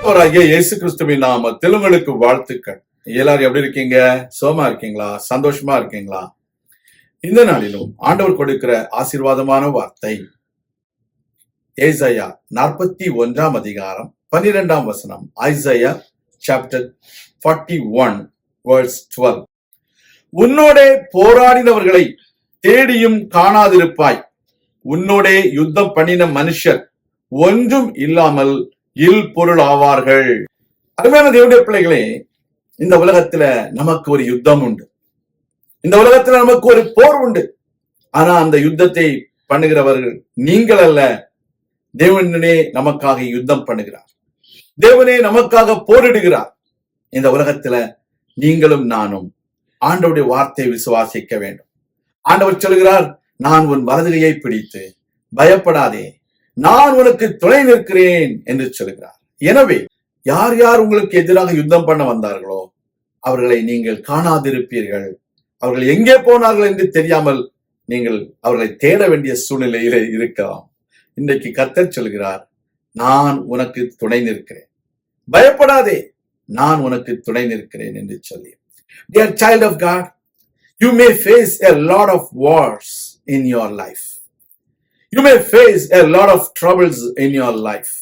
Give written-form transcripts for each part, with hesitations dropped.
ஆண்டவராகிய இயேசு கிறிஸ்துவின் நாமத்தில் உங்களுக்கு வாழ்த்துக்கள். எல்லாரும் எப்படி இருக்கீங்க? சோமா இருக்கீங்களா? சந்தோஷமா இருக்கீங்களா? இந்த நாளிலும் ஆண்டவர் கொடுக்கிற ஆசீர்வாதமான வார்த்தை ஏசாயா 41 அதிகாரம் 12 வசனம். Isaiah chapter 41 verse 12. உன்னோடே போராடினவர்களை தேடியும் காணாதிருப்பாய். உன்னோடே யுத்தம் பண்ணின மனுஷர் ஒன்றும் இல்லாமல் இல் பொருள் ஆவார்கள். அருமையான தேவனுடைய பிள்ளைகளே, இந்த உலகத்துல நமக்கு ஒரு யுத்தம் உண்டு. இந்த உலகத்துல நமக்கு ஒரு போர் உண்டு. ஆனா அந்த யுத்தத்தை பண்ணுகிறவர்கள் நீங்கள் அல்ல. தேவனே நமக்காக யுத்தம் பண்ணுகிறார். தேவனே நமக்காக போரிடுகிறார். இந்த உலகத்துல நீங்களும் நானும் ஆண்டவருடைய வார்த்தையை விசுவாசிக்க வேண்டும். ஆண்டவர் சொல்கிறார், நான் உன் வலதுகையை பிடித்து பயப்படாதே, நான் உனக்கு துணை நிற்கிறேன் என்று சொல்கிறார். எனவே யார் யார் உங்களுக்கு எதிராக யுத்தம் பண்ண வந்தார்களோ அவர்களை நீங்கள் காணாதிருப்பீர்கள். அவர்கள் எங்கே போனார்கள் என்று தெரியாமல் நீங்கள் அவர்களை தேட வேண்டிய சூழ்நிலையில இருக்கலாம். இன்றைக்கு கர்த்தர் சொல்கிறார், நான் உனக்கு துணை நிற்கிறேன், பயப்படாதே, நான் உனக்கு துணை நிற்கிறேன் என்று சொல்லி. Dear child of God, you may face a lot of wars in your life. You may face a lot of troubles in your life.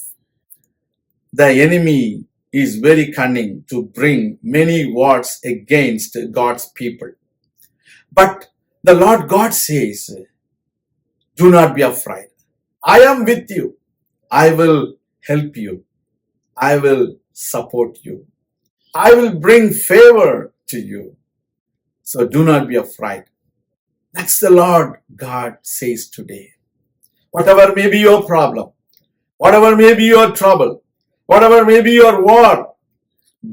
The enemy is very cunning to bring many wars against God's people. But the Lord God says, do not be afraid. I am with you. I will help you. I will support you. I will bring favor to you. So do not be afraid. That's the Lord God says today. Whatever may be your problem, whatever may be your trouble, whatever may be your war,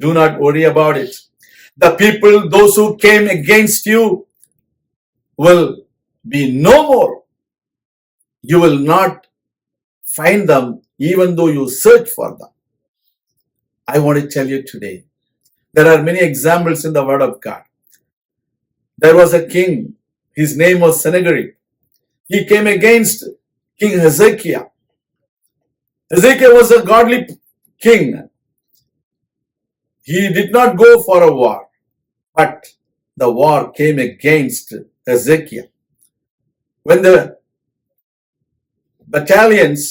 do not worry about it. The people, those who came against you, will be no more. You will not find them even though you search for them. I want to tell you today, there are many examples in the Word of God. There was a king, his name was Sennacherib. He came against King Hezekiah. Hezekiah was a godly king. He did not go for a war, but the war came against Hezekiah. When the battalions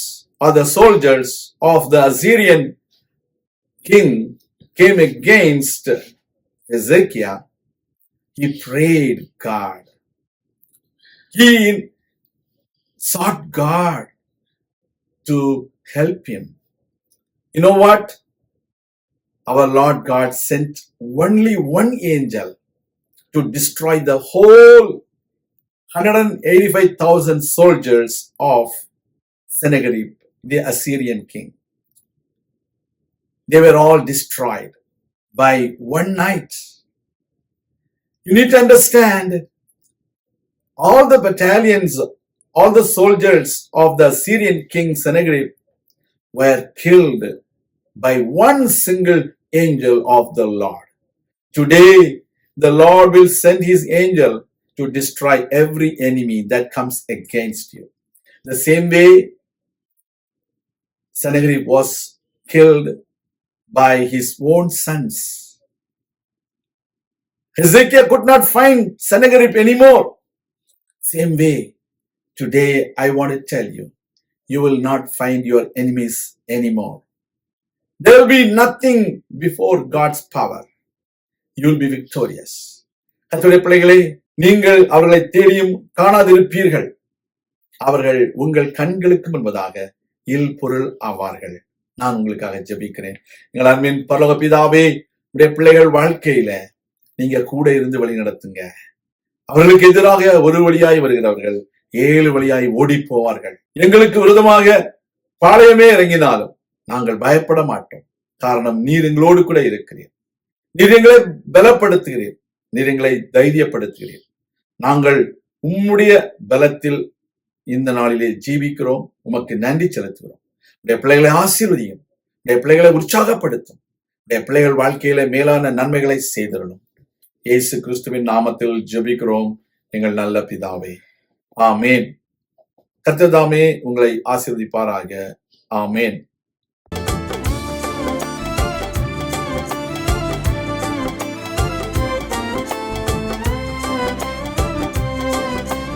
or the soldiers of the Assyrian king came against Hezekiah, he prayed God. He sought God to help him. You know what? Our Lord God sent only one angel to destroy the whole 185,000 soldiers of Sennacherib, the Assyrian king. They were all destroyed by one night. You need to understand, all the battalions, all the soldiers of the Assyrian king Sennacherib were killed by one single angel of the Lord. Today, the Lord will send his angel to destroy every enemy that comes against you. The same way, Sennacherib was killed by his own sons. Hezekiah could not find Sennacherib anymore. Same way, today I want to tell you, you will not find your enemies anymore. There will be nothing before God's power. You will be victorious. கர்த்தருடைய பிள்ளைகளே, நீங்கள் அவர்களை தேடியும் காணாதிருப்பீர்கள். அவர்கள் உங்கள் கண்களுக்கு முன்பதாக இல் பொருள் ஆவார்கள். நான் உங்களுக்காக ஜெபிக்கிறேன். எங்கள் அன்பின் பரலோக பிதாவே, உடைய பிள்ளைகள் வாழ்க்கையில நீங்க கூட இருந்து வழி நடத்துங்க. அவர்களுக்கு எதிராக ஒரு வழியாய் வருகிறவர்கள் 7 வழியாய் ஓடி போவார்கள். எங்களுக்கு விரோதமாக பாளையமே இறங்கினாலும் நாங்கள் பயப்பட மாட்டோம். காரணம், நீர் எங்களோடு கூட இருக்கிறீர். நீர் எங்களை பலப்படுத்துகிறீர். நீர் எங்களை தைரியப்படுத்துகிறீர். நாங்கள் உம்முடைய பலத்தில் இந்த நாளிலே ஜீவிக்கிறோம். உமக்கு நன்றி செலுத்துகிறோம். உடைய பிள்ளைகளை ஆசீர்வதியும். உடைய பிள்ளைகளை உற்சாகப்படுத்தும். உடைய பிள்ளைகள் வாழ்க்கையில மேலான நன்மைகளை செய்திடணும். இயேசு கிறிஸ்துவின் நாமத்தில் ஜெபிக்கிறோம் எங்கள் நல்ல பிதாவே, ஆமேன். கர்த்தர் தாமே உங்களை ஆசீர்வதிப்பாராக. ஆமேன்.